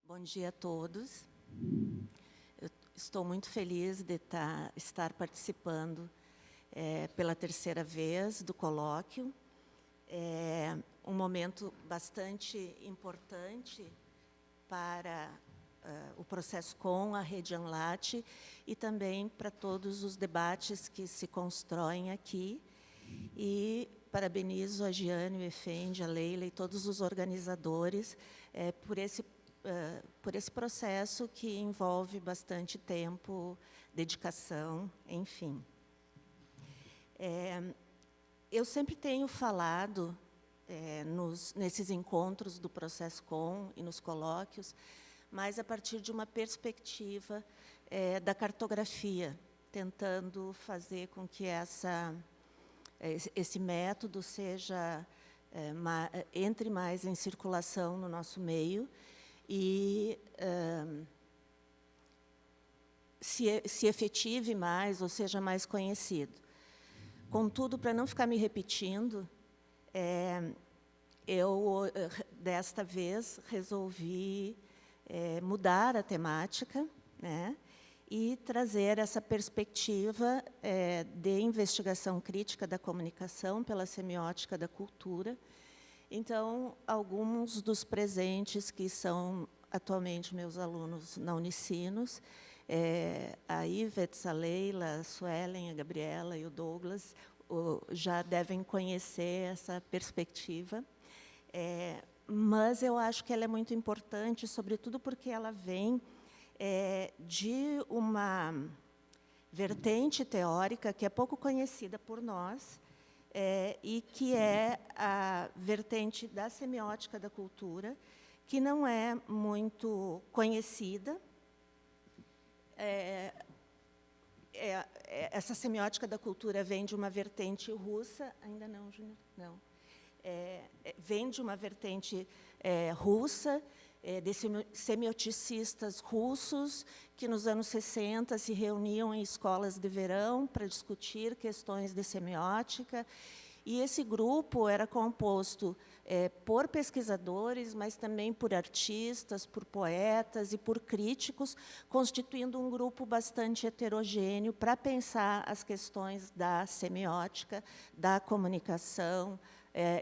Bom dia a todos. Eu estou muito feliz de estar participando pela terceira vez do colóquio. É um momento bastante importante para o processo com a Rede ANLAT e também para todos os debates que se constroem aqui. E parabenizo a Giane, o Efendi, a Leila e todos os organizadores por esse processo que envolve bastante tempo, dedicação, enfim. Eu sempre tenho falado nesses encontros do Processo Com e nos colóquios, mas a partir de uma perspectiva da cartografia, tentando fazer com que esse método entre mais em circulação no nosso meio e se efetive mais, ou seja mais conhecido. Contudo, para não ficar me repetindo, eu, desta vez, resolvi mudar a temática, né, e trazer essa perspectiva de investigação crítica da comunicação pela semiótica da cultura. Então, alguns dos presentes que são atualmente meus alunos na Unicinos, a Ivete, a Leila, a Suelen, a Gabriela e o Douglas, já devem conhecer essa perspectiva. Mas eu acho que ela é muito importante, sobretudo porque ela vem de uma vertente teórica que é pouco conhecida por nós, e que é a vertente da semiótica da cultura, que não é muito conhecida. Essa semiótica da cultura vem de uma vertente russa, ainda não, Júnior? Não. Vem de uma vertente russa, de semioticistas russos, que nos anos 60 se reuniam em escolas de verão para discutir questões de semiótica. E esse grupo era composto por pesquisadores, mas também por artistas, por poetas e por críticos, constituindo um grupo bastante heterogêneo para pensar as questões da semiótica, da comunicação,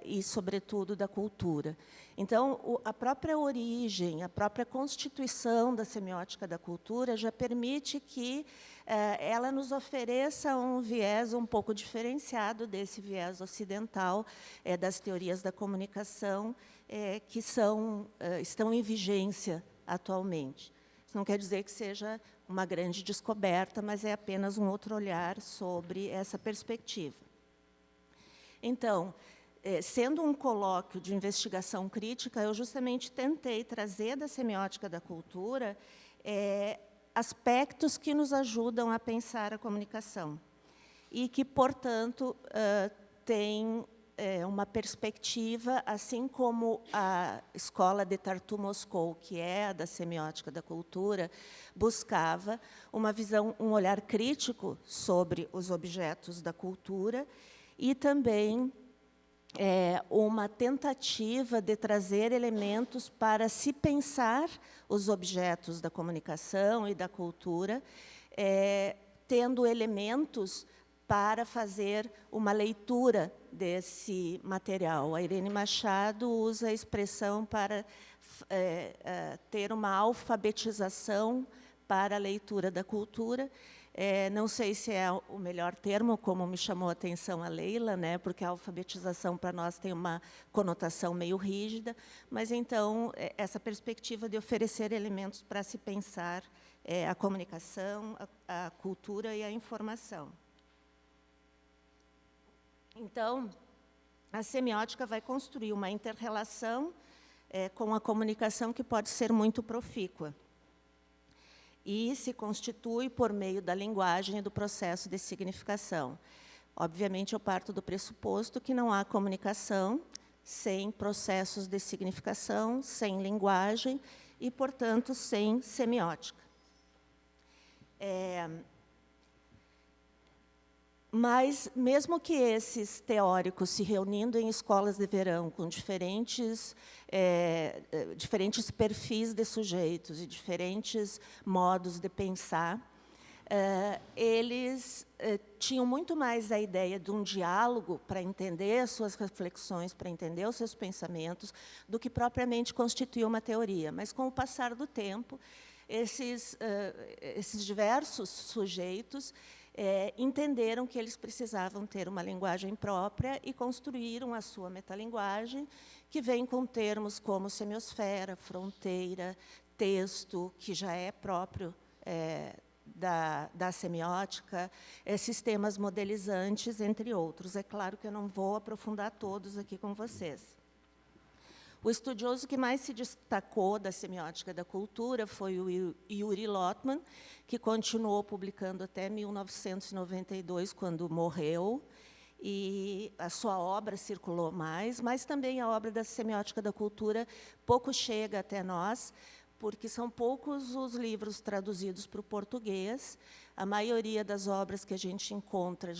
e, sobretudo, da cultura. Então, a própria origem, a própria constituição da semiótica da cultura já permite que ela nos ofereça um viés um pouco diferenciado desse viés ocidental das teorias da comunicação que estão em vigência atualmente. Isso não quer dizer que seja uma grande descoberta, mas é apenas um outro olhar sobre essa perspectiva. Então, sendo um colóquio de investigação crítica, eu justamente tentei trazer da semiótica da cultura aspectos que nos ajudam a pensar a comunicação e que, portanto, têm uma perspectiva, assim como a escola de Tartu Moscou, que é a da semiótica da cultura, buscava uma visão, um olhar crítico sobre os objetos da cultura e também uma tentativa de trazer elementos para se pensar os objetos da comunicação e da cultura, tendo elementos para fazer uma leitura desse material. A Irene Machado usa a expressão para ter uma alfabetização para a leitura da cultura. Não sei se é o melhor termo, como me chamou a atenção a Leila, né, porque a alfabetização para nós tem uma conotação meio rígida, mas, então, essa perspectiva de oferecer elementos para se pensar a comunicação, a cultura e a informação. Então, a semiótica vai construir uma inter-relação com a comunicação que pode ser muito profícua e se constitui por meio da linguagem e do processo de significação. Obviamente, eu parto do pressuposto que não há comunicação sem processos de significação, sem linguagem e, portanto, sem semiótica. Mas, mesmo que esses teóricos se reunindo em escolas de verão com diferentes perfis de sujeitos e diferentes modos de pensar, eles tinham muito mais a ideia de um diálogo para entender as suas reflexões, para entender os seus pensamentos, do que propriamente constituir uma teoria. Mas, com o passar do tempo, esses diversos sujeitos entenderam que eles precisavam ter uma linguagem própria e construíram a sua metalinguagem, que vem com termos como semiosfera, fronteira, texto, que já é próprio da semiótica, sistemas modelizantes, entre outros. É claro que eu não vou aprofundar todos aqui com vocês. O estudioso que mais se destacou da semiótica da cultura foi o Yuri Lotman, que continuou publicando até 1992, quando morreu, e a sua obra circulou mais, mas também a obra da semiótica da cultura pouco chega até nós, porque são poucos os livros traduzidos para o português. A maioria das obras que a gente encontra,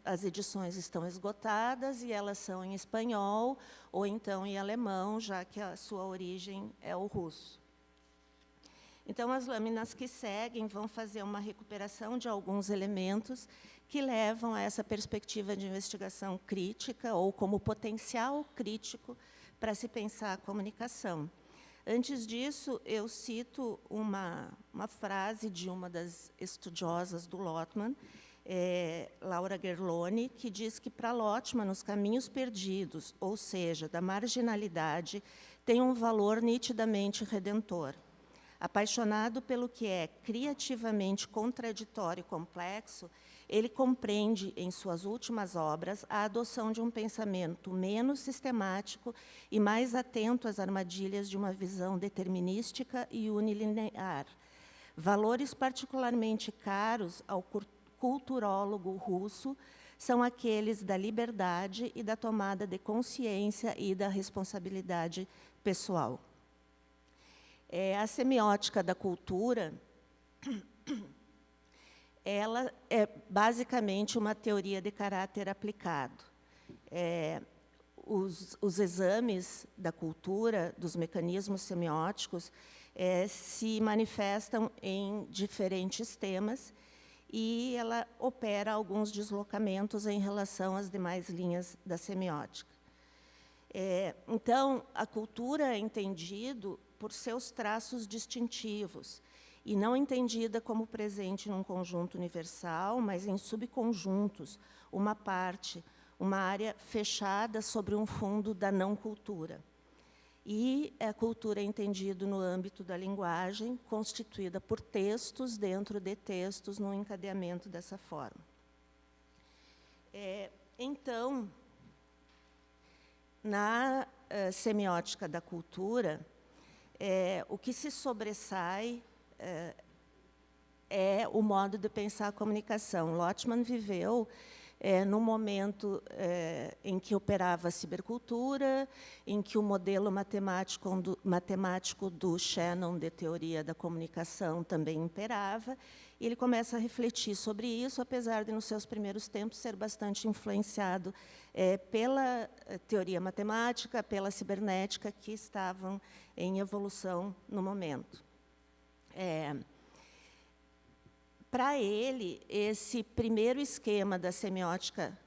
as edições estão esgotadas, e elas são em espanhol ou então em alemão, já que a sua origem é o russo. Então, as lâminas que seguem vão fazer uma recuperação de alguns elementos que levam a essa perspectiva de investigação crítica, ou como potencial crítico para se pensar a comunicação. Antes disso, eu cito uma frase de uma das estudiosas do Lotman, Laura Gerloni, que diz que, para Lotman, os caminhos perdidos, ou seja, da marginalidade, têm um valor nitidamente redentor. Apaixonado pelo que é criativamente contraditório e complexo, ele compreende, em suas últimas obras, a adoção de um pensamento menos sistemático e mais atento às armadilhas de uma visão determinística e unilinear. Valores particularmente caros ao culturólogo russo são aqueles da liberdade e da tomada de consciência e da responsabilidade pessoal. A semiótica da cultura, ela é basicamente uma teoria de caráter aplicado. Os exames da cultura, dos mecanismos semióticos, se manifestam em diferentes temas, e ela opera alguns deslocamentos em relação às demais linhas da semiótica. Então, a cultura é entendido por seus traços distintivos, e não entendida como presente num conjunto universal, mas em subconjuntos, uma parte, uma área fechada sobre um fundo da não-cultura. E a cultura é entendida no âmbito da linguagem, constituída por textos dentro de textos, num encadeamento dessa forma. Então, na semiótica da cultura, o que se sobressai é o modo de pensar a comunicação. Lotman viveu num momento em que operava a cibercultura, em que o modelo matemático do Shannon de teoria da comunicação também imperava, e ele começa a refletir sobre isso, apesar de, nos seus primeiros tempos, ser bastante influenciado pela teoria matemática, pela cibernética, que estavam em evolução no momento. Para ele, esse primeiro esquema da semiótica,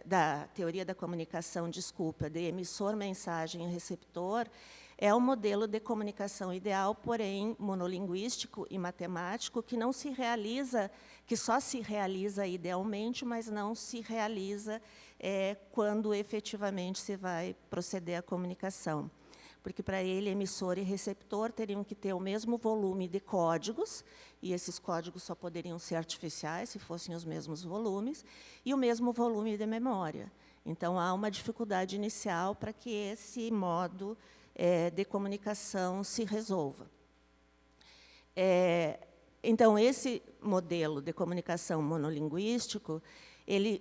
da teoria da comunicação, desculpa, de emissor, mensagem e receptor, é o modelo de comunicação ideal, porém monolinguístico e matemático, que não se realiza, que só se realiza idealmente, mas não se realiza quando efetivamente se vai proceder à comunicação. Porque, para ele, emissor e receptor teriam que ter o mesmo volume de códigos, e esses códigos só poderiam ser artificiais, se fossem os mesmos volumes, e o mesmo volume de memória. Então, há uma dificuldade inicial para que esse modo de comunicação se resolva. Então, esse modelo de comunicação monolinguístico, ele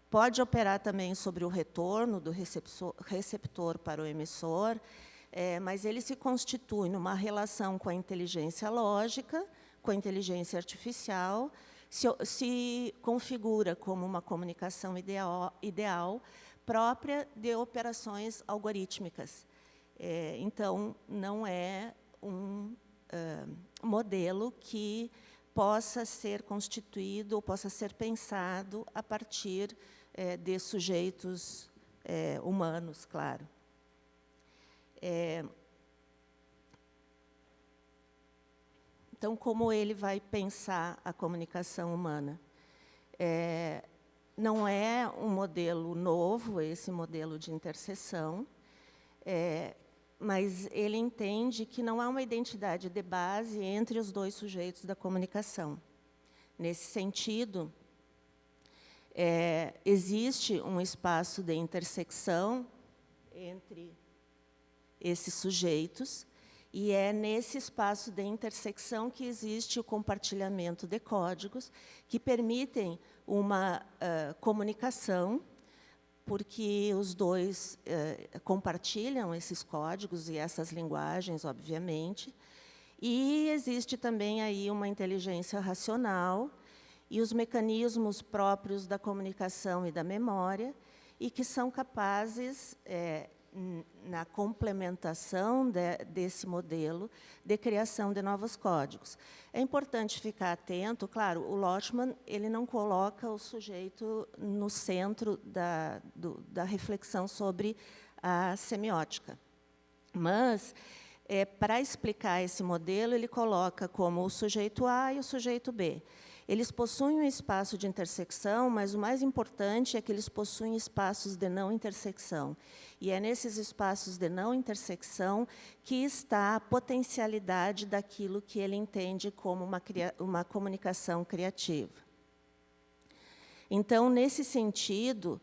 pode operar também sobre o retorno do receptor para o emissor, mas ele se constitui numa relação com a inteligência lógica, com a inteligência artificial, se configura como uma comunicação ideal própria de operações algorítmicas. Então, não é um modelo que possa ser constituído ou possa ser pensado a partir de sujeitos humanos, claro. Então, como ele vai pensar a comunicação humana? Não é um modelo novo, esse modelo de interseção, mas ele entende que não há uma identidade de base entre os dois sujeitos da comunicação. Nesse sentido, existe um espaço de intersecção entre esses sujeitos, e é nesse espaço de intersecção que existe o compartilhamento de códigos que permitem uma comunicação, porque os dois compartilham esses códigos e essas linguagens, obviamente, e existe também aí uma inteligência racional e os mecanismos próprios da comunicação e da memória, e que são capazes, na complementação desse modelo de criação de novos códigos. É importante ficar atento, claro, o Lochtmann ele não coloca o sujeito no centro da reflexão sobre a semiótica, mas, para explicar esse modelo, ele coloca como o sujeito A e o sujeito B. Eles possuem um espaço de intersecção, mas o mais importante é que eles possuem espaços de não intersecção. E é nesses espaços de não intersecção que está a potencialidade daquilo que ele entende como uma comunicação criativa. Então, nesse sentido,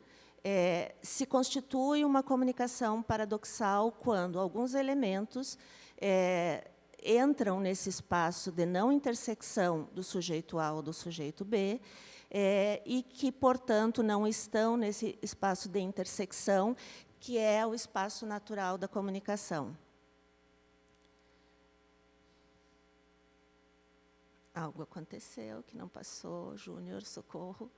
se constitui uma comunicação paradoxal quando alguns elementos entram nesse espaço de não intersecção do sujeito A ou do sujeito B, e que, portanto, não estão nesse espaço de intersecção, que é o espaço natural da comunicação. Algo aconteceu que não passou, Júnior, socorro.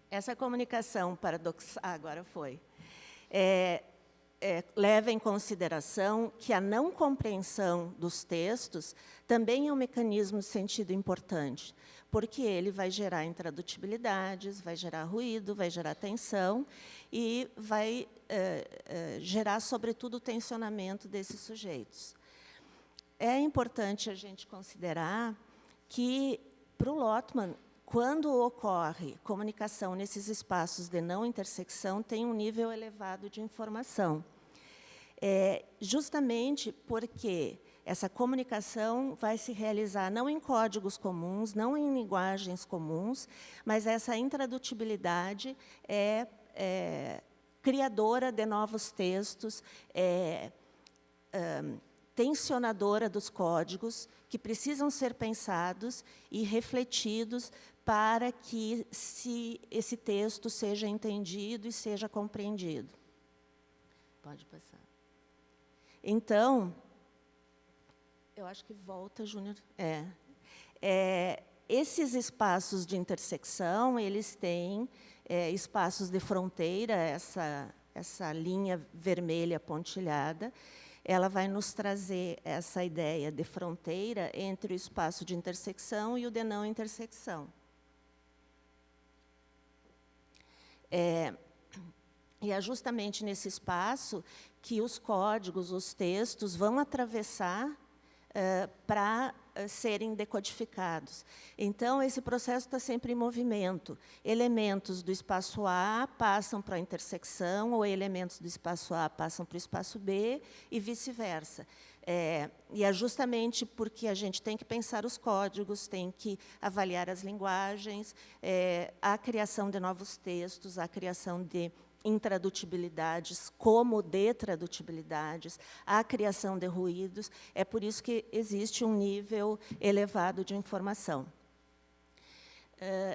Essa comunicação paradoxal, agora foi, leva em consideração que a não compreensão dos textos também é um mecanismo de sentido importante, porque ele vai gerar intradutibilidades, vai gerar ruído, vai gerar tensão e vai gerar, sobretudo, o tensionamento desses sujeitos. É importante a gente considerar que, para o Lochtmann, quando ocorre comunicação nesses espaços de não intersecção, tem um nível elevado de informação. Justamente porque essa comunicação vai se realizar não em códigos comuns, não em linguagens comuns, mas essa intradutibilidade é criadora de novos textos, tensionadora dos códigos, que precisam ser pensados e refletidos para que esse texto seja entendido e seja compreendido. Pode passar. Então, eu acho que volta, Júnior. Esses espaços de intersecção, eles têm espaços de fronteira, essa linha vermelha pontilhada, ela vai nos trazer essa ideia de fronteira entre o espaço de intersecção e o de não intersecção. E é justamente nesse espaço que os códigos, os textos, vão atravessar para serem decodificados. Então, esse processo está sempre em movimento. Elementos do espaço A passam para a intersecção, ou elementos do espaço A passam para o espaço B, e vice-versa. E é justamente porque a gente tem que pensar os códigos, tem que avaliar as linguagens, a criação de novos textos, a criação de intradutibilidades, como detradutibilidades, a criação de ruídos. É por isso que existe um nível elevado de informação.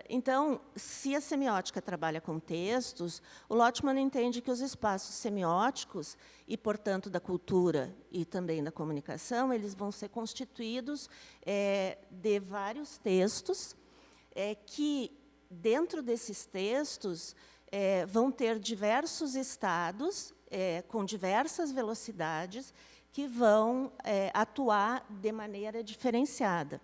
Então, se a semiótica trabalha com textos, o Lotman entende que os espaços semióticos, e, portanto, da cultura e também da comunicação, eles vão ser constituídos de vários textos, que, dentro desses textos, vão ter diversos estados, com diversas velocidades, que vão atuar de maneira diferenciada.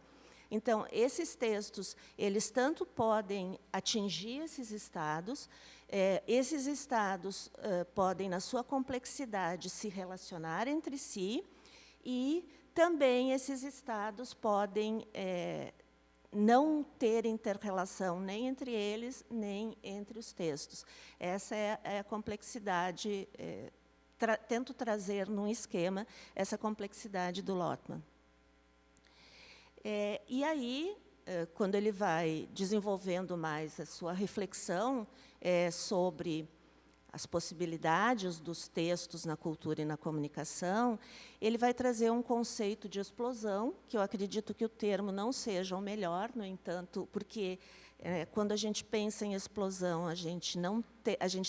Então, esses textos, eles tanto podem atingir esses estados podem, na sua complexidade, se relacionar entre si, e também esses estados podem não ter interrelação nem entre eles, nem entre os textos. Essa é a complexidade, tento trazer num esquema essa complexidade do Lotman. E aí, quando ele vai desenvolvendo mais a sua reflexão sobre as possibilidades dos textos na cultura e na comunicação, ele vai trazer um conceito de explosão, que eu acredito que o termo não seja o melhor, no entanto, porque quando a gente pensa em explosão, a gente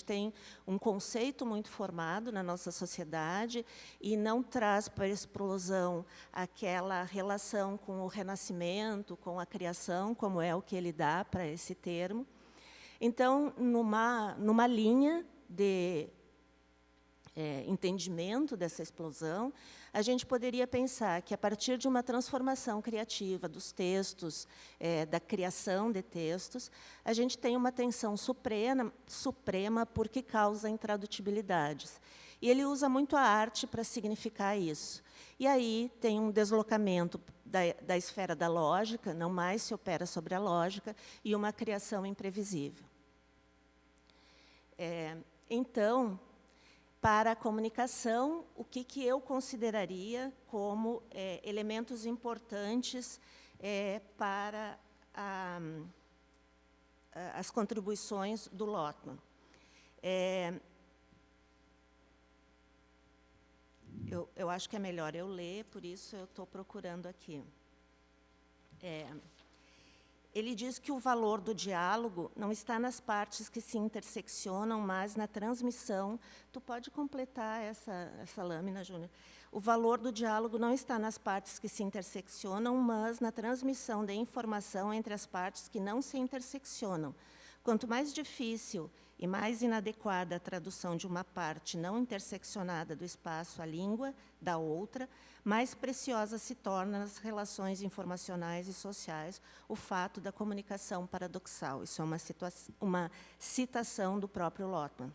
tem um conceito muito formado na nossa sociedade e não traz para a explosão aquela relação com o renascimento, com a criação, como é o que ele dá para esse termo. Então, numa linha de entendimento dessa explosão, a gente poderia pensar que, a partir de uma transformação criativa dos textos, da criação de textos, a gente tem uma tensão suprema porque causa intradutibilidades. E ele usa muito a arte para significar isso. E aí tem um deslocamento da esfera da lógica, não mais se opera sobre a lógica, e uma criação imprevisível. Então, para a comunicação, o que eu consideraria como elementos importantes para as contribuições do Lotman. Eu acho que é melhor eu ler, por isso eu estou procurando aqui. Ele diz que o valor do diálogo não está nas partes que se interseccionam, mas na transmissão. Tu pode completar essa lâmina, Júnior? O valor do diálogo não está nas partes que se interseccionam, mas na transmissão de informação entre as partes que não se interseccionam. Quanto mais difícil e mais inadequada a tradução de uma parte não interseccionada do espaço à língua da outra, mais preciosa se torna nas relações informacionais e sociais o fato da comunicação paradoxal. Isso é uma citação do próprio Lotman.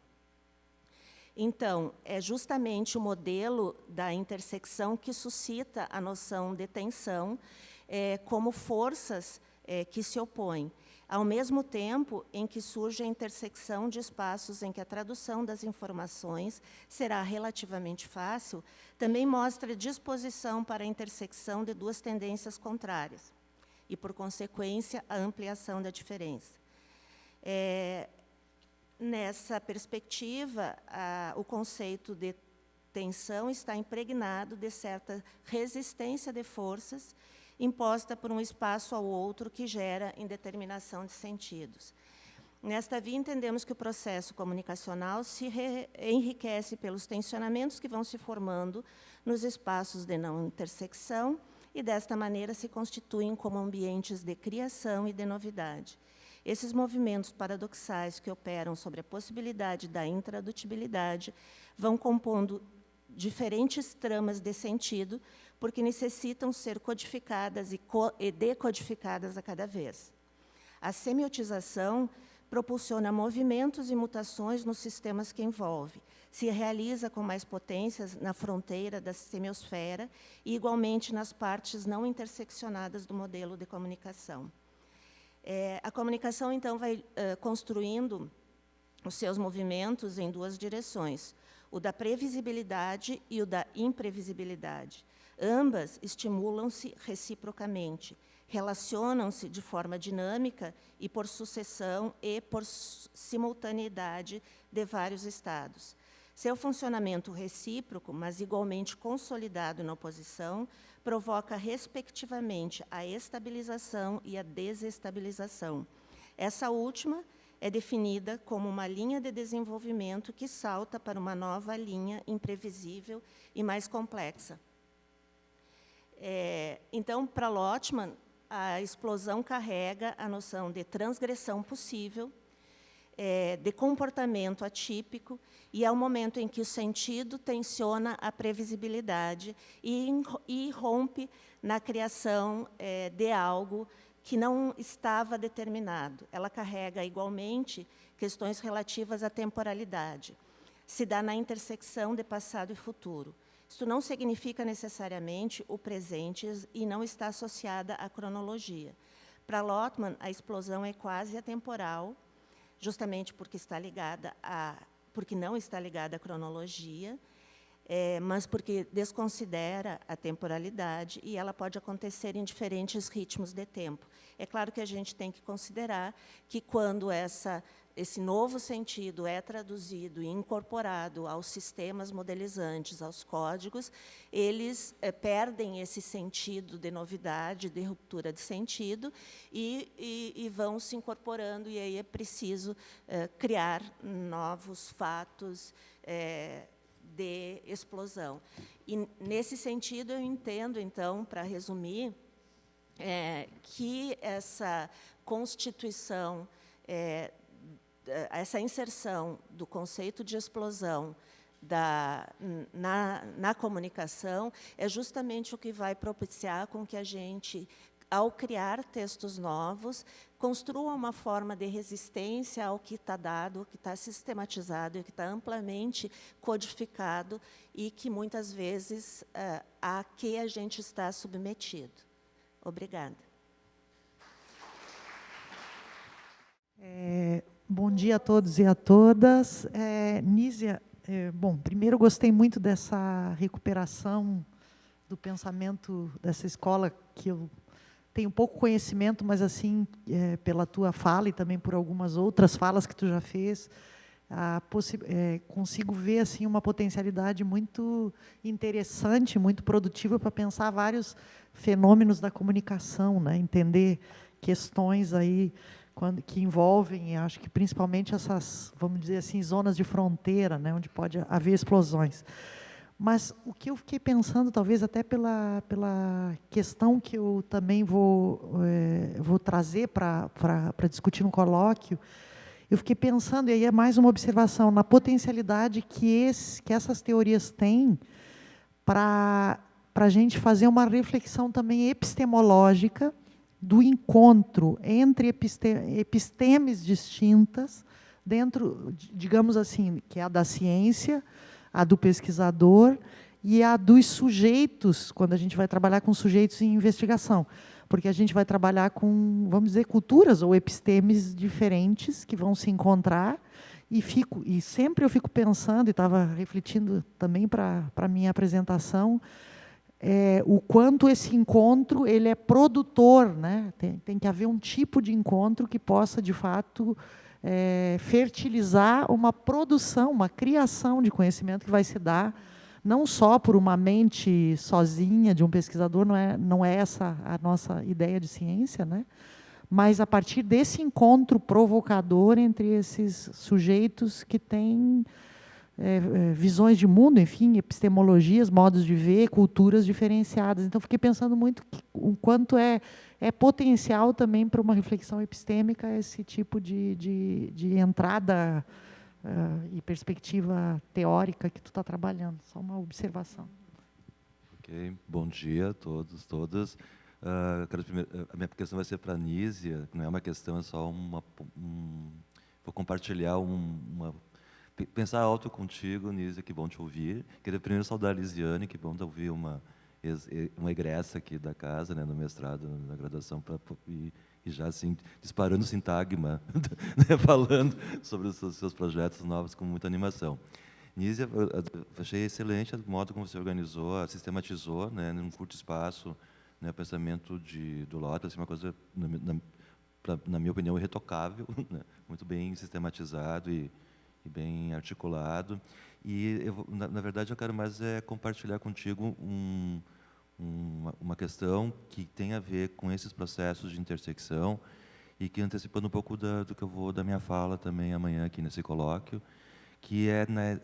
Então, é justamente o modelo da intersecção que suscita a noção de tensão como forças que se opõem, ao mesmo tempo em que surge a intersecção de espaços em que a tradução das informações será relativamente fácil, também mostra disposição para a intersecção de duas tendências contrárias e, por consequência, a ampliação da diferença. Nessa perspectiva, o conceito de tensão está impregnado de certa resistência de forças imposta por um espaço ao outro que gera indeterminação de sentidos. Nesta via, entendemos que o processo comunicacional se enriquece pelos tensionamentos que vão se formando nos espaços de não intersecção e, desta maneira, se constituem como ambientes de criação e de novidade. Esses movimentos paradoxais que operam sobre a possibilidade da intradutibilidade vão compondo diferentes tramas de sentido, porque necessitam ser codificadas e decodificadas a cada vez. A semiotização propulsiona movimentos e mutações nos sistemas que envolve, se realiza com mais potências na fronteira da semiosfera e, igualmente, nas partes não interseccionadas do modelo de comunicação. A comunicação, então, vai construindo os seus movimentos em duas direções, o da previsibilidade e o da imprevisibilidade. Ambas estimulam-se reciprocamente, relacionam-se de forma dinâmica e por sucessão e por simultaneidade de vários estados. Seu funcionamento recíproco, mas igualmente consolidado na oposição, provoca, respectivamente, a estabilização e a desestabilização, Essa última é definida como uma linha de desenvolvimento que salta para uma nova linha imprevisível e mais complexa. Então, para Lotman, a explosão carrega a noção de transgressão possível, de comportamento atípico, e é o momento em que o sentido tensiona a previsibilidade e rompe na criação de algo que não estava determinado. Ela carrega, igualmente, questões relativas à temporalidade. Se dá na intersecção de passado e futuro. Isso não significa necessariamente o presente e não está associada à cronologia. Para Lotman, a explosão é quase atemporal, justamente porque não está ligada à cronologia, mas porque desconsidera a temporalidade e ela pode acontecer em diferentes ritmos de tempo. É claro que a gente tem que considerar que, quando esse novo sentido é traduzido e incorporado aos sistemas modelizantes, aos códigos, eles perdem esse sentido de novidade, de ruptura de sentido, e vão se incorporando, e aí é preciso criar novos fatos de explosão. E, nesse sentido, eu entendo, então, para resumir, que essa constituição, essa inserção do conceito de explosão na comunicação é justamente o que vai propiciar com que a gente, ao criar textos novos, construa uma forma de resistência ao que está dado, ao que está sistematizado, ao que está amplamente codificado e que, muitas vezes, a que a gente está submetido. Obrigada. Bom dia a todos e a todas. Nízia, bom, primeiro, gostei muito dessa recuperação do pensamento dessa escola, que eu tenho pouco conhecimento, mas, assim, pela tua fala e também por algumas outras falas que tu já fez, consigo ver, assim, uma potencialidade muito interessante, muito produtiva para pensar vários fenômenos da comunicação, né? Entender questões aí que envolvem, acho que principalmente essas, vamos dizer assim, zonas de fronteira, né? Onde pode haver explosões. Mas o que eu fiquei pensando, talvez até pela questão que eu também vou trazer para discutir no colóquio, eu fiquei pensando, e aí é mais uma observação, na potencialidade que essas teorias têm para a gente fazer uma reflexão também epistemológica do encontro entre epistemes distintas, dentro, digamos assim, que é a da ciência, a do pesquisador e a dos sujeitos, quando a gente vai trabalhar com sujeitos em investigação. Porque a gente vai trabalhar com, vamos dizer, culturas ou epistemes diferentes que vão se encontrar, e sempre eu fico pensando, e estava refletindo também para a minha apresentação, o quanto esse encontro ele é produtor, né? Tem que haver um tipo de encontro que possa, de fato, fertilizar uma produção, uma criação de conhecimento que vai se dar não só por uma mente sozinha de um pesquisador, não é essa a nossa ideia de ciência, né? Mas a partir desse encontro provocador entre esses sujeitos que têm visões de mundo, enfim, epistemologias, modos de ver, culturas diferenciadas. Então, fiquei pensando muito o quanto é potencial também para uma reflexão epistêmica esse tipo de entrada e perspectiva teórica que tu está trabalhando. Só uma observação. Ok, bom dia a todos, todas. A minha questão vai ser para a Nízia, não é uma questão, é só vou compartilhar pensar alto contigo, Nízia, que bom te ouvir. Queria primeiro saudar a Lisiane, que bom te ouvir uma egressa aqui da casa, né, no mestrado, na graduação, e já assim, disparando sintagma, né, falando sobre os seus projetos novos com muita animação. Nízia, eu achei excelente o modo como você organizou, sistematizou, né, num curto espaço, né, o pensamento do Lotman, assim, uma coisa, na minha opinião, irretocável, né, muito bem sistematizado e bem articulado. E, na verdade, eu quero mais compartilhar contigo uma questão que tem a ver com esses processos de intersecção e que, antecipando um pouco do que eu vou da minha fala também amanhã aqui nesse colóquio, que é, né,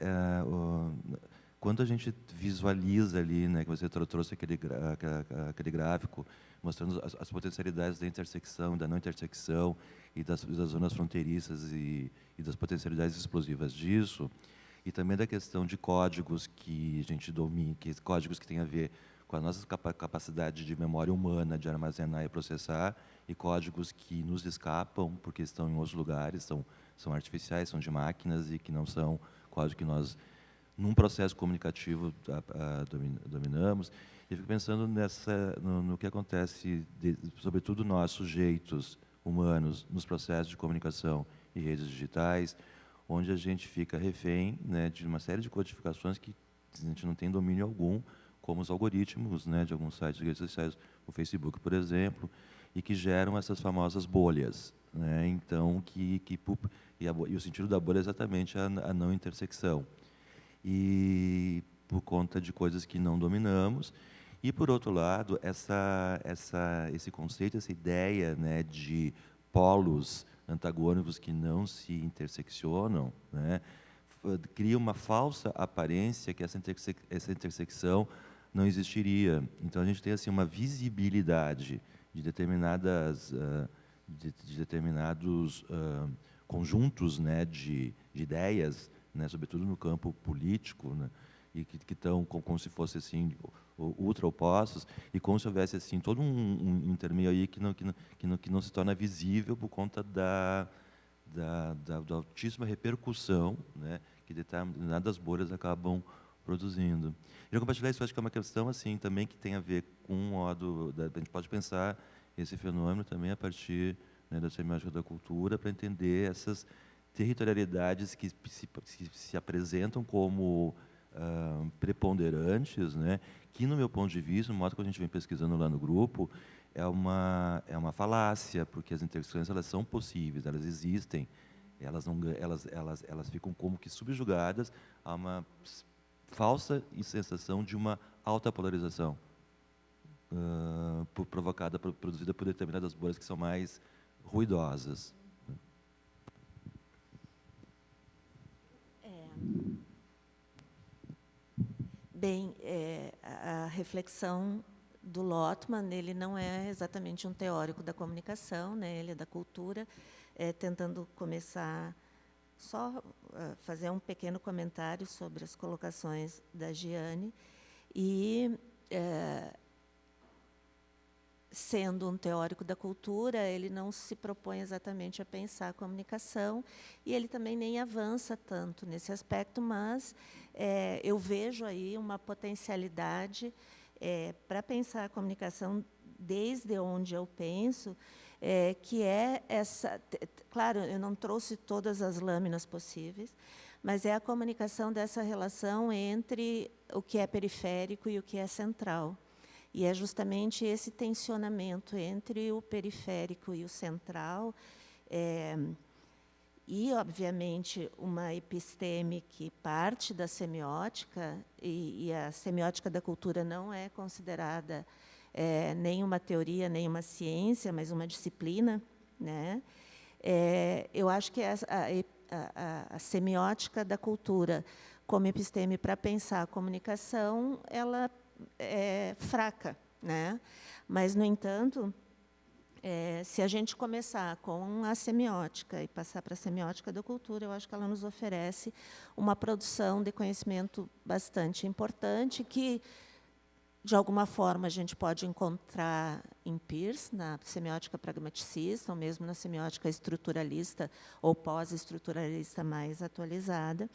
quando a gente visualiza ali, né, que você trouxe aquele gráfico mostrando as potencialidades da intersecção, da não intersecção e das zonas fronteiriças e das potencialidades explosivas disso, e também da questão de códigos que a gente domina, códigos que têm a ver com a nossa capacidade de memória humana de armazenar e processar, e códigos que nos escapam porque estão em outros lugares, são artificiais, são de máquinas e que não são códigos que nós, num processo comunicativo, dominamos. E fico pensando no que acontece, sobretudo nós, sujeitos humanos, nos processos de comunicação e redes digitais, onde a gente fica refém, né, de uma série de codificações que a gente não tem domínio algum, como os algoritmos, né, de alguns sites de redes sociais, o Facebook, por exemplo, e que geram essas famosas bolhas, né? Então, e o sentido da bolha é exatamente a não intersecção. E por conta de coisas que não dominamos. E, por outro lado, esse conceito, essa ideia, né, de polos antagônicos que não se interseccionam, né, cria uma falsa aparência que essa intersecção não existiria. Então, a gente tem assim uma visibilidade de determinados conjuntos, né, de ideias, né, sobretudo no campo político, né, e que estão como se fosse assim ultra opostos, e como se houvesse assim todo um intermeio aí que não se torna visível por conta da altíssima repercussão, né, que determinadas bolhas acabam produzindo. E eu compartilhar isso, acho que é uma questão assim também que tem a ver com um modo a gente pode pensar esse fenômeno também a partir, né, da semiótica da cultura, para entender essas territorialidades que se apresentam como preponderantes, né, que, no meu ponto de vista, no modo que a gente vem pesquisando lá no grupo, é uma falácia, porque as intersecções elas são possíveis, elas existem, elas ficam como que subjugadas a uma falsa sensação de uma alta polarização produzida por determinadas bolhas que são mais ruidosas. Bem, a reflexão do Lotman, ele não é exatamente um teórico da comunicação, né? Ele é da cultura, tentando começar só fazer um pequeno comentário sobre as colocações da Giane e sendo um teórico da cultura, ele não se propõe exatamente a pensar a comunicação e ele também nem avança tanto nesse aspecto, mas eu vejo aí uma potencialidade para pensar a comunicação desde onde eu penso, que é essa... Claro, eu não trouxe todas as lâminas possíveis, mas é a comunicação dessa relação entre o que é periférico e o que é central. E é justamente esse tensionamento entre o periférico e o central, e, obviamente, uma episteme que parte da semiótica, e a semiótica da cultura não é considerada nem uma teoria, nem uma ciência, mas uma disciplina, né? Eu acho que a semiótica da cultura, como episteme para pensar a comunicação, ela é fraca, né? Mas, no entanto, se a gente começar com a semiótica e passar para a semiótica da cultura, eu acho que ela nos oferece uma produção de conhecimento bastante importante que, de alguma forma, a gente pode encontrar em Peirce, na semiótica pragmaticista, ou mesmo na semiótica estruturalista ou pós-estruturalista mais atualizada.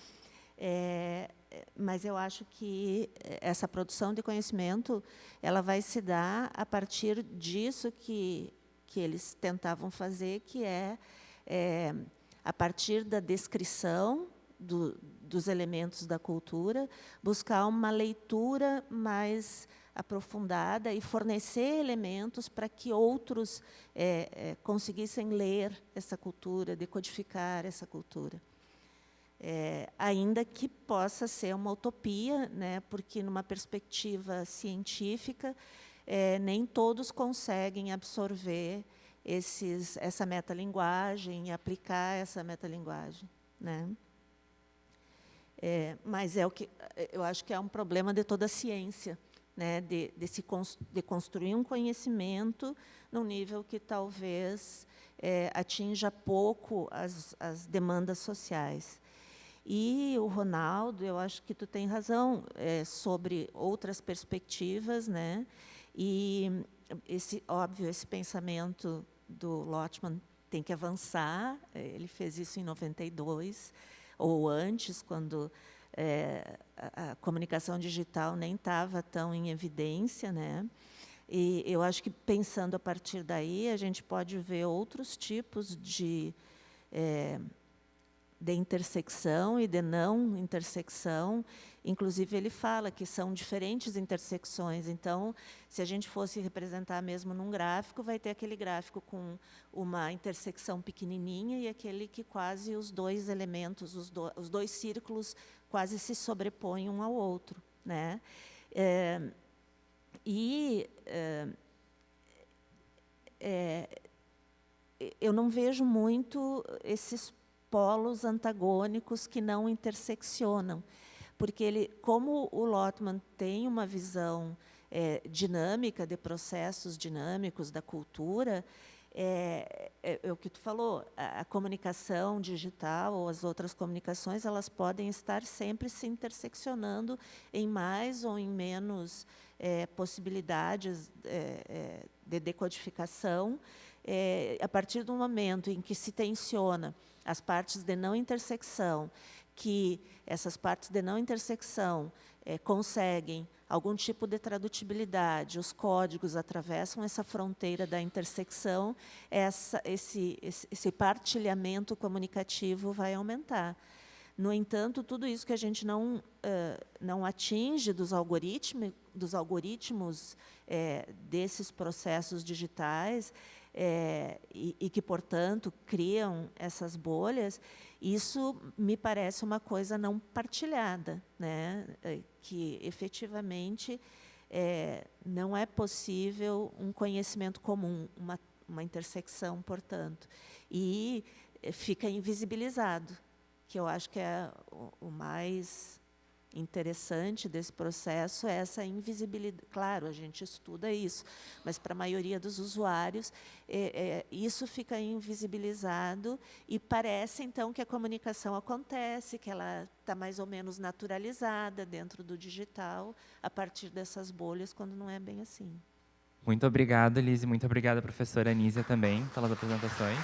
Mas eu acho que essa produção de conhecimento ela vai se dar a partir disso que eles tentavam fazer, que a partir da descrição dos elementos da cultura, buscar uma leitura mais aprofundada e fornecer elementos para que outros conseguissem ler essa cultura, decodificar essa cultura. Ainda que possa ser uma utopia, né, porque, numa perspectiva científica, nem todos conseguem absorver essa metalinguagem e aplicar essa metalinguagem, né? Mas eu acho que é um problema de toda a ciência, né? de construir um conhecimento num nível que talvez atinja pouco as demandas sociais. E o Ronaldo, eu acho que tu tem razão sobre outras perspectivas, né? E óbvio, esse pensamento do Lotman tem que avançar. Ele fez isso em 92 ou antes, quando a comunicação digital nem estava tão em evidência, né? E eu acho que, pensando a partir daí, a gente pode ver outros tipos de intersecção e de não intersecção. Inclusive, ele fala que são diferentes intersecções. Então, se a gente fosse representar mesmo num gráfico, vai ter aquele gráfico com uma intersecção pequenininha e aquele que quase os dois elementos, os dois círculos quase se sobrepõem um ao outro, né? Eu não vejo muito esses polos antagônicos que não interseccionam, porque como o Lotman tem uma visão dinâmica de processos dinâmicos da cultura, é o que tu falou, a comunicação digital ou as outras comunicações, elas podem estar sempre se interseccionando em mais ou em menos possibilidades de decodificação, a partir do momento em que se tensiona as partes de não intersecção, que essas partes de não intersecção conseguem algum tipo de tradutibilidade, os códigos atravessam essa fronteira da intersecção, esse partilhamento comunicativo vai aumentar. No entanto, tudo isso que a gente não atinge dos algoritmos desses processos digitais, e que, portanto, criam essas bolhas, isso me parece uma coisa não partilhada, né? Que, efetivamente, não é possível um conhecimento comum, uma intersecção, portanto, e fica invisibilizado, que eu acho que é o mais interessante desse processo, é essa invisibilidade. Claro, a gente estuda isso, mas para a maioria dos usuários, isso fica invisibilizado e parece, então, que a comunicação acontece, que ela está mais ou menos naturalizada dentro do digital, a partir dessas bolhas, quando não é bem assim. Muito obrigado, Elise. Muito obrigada, professora Anísia, também, pelas apresentações.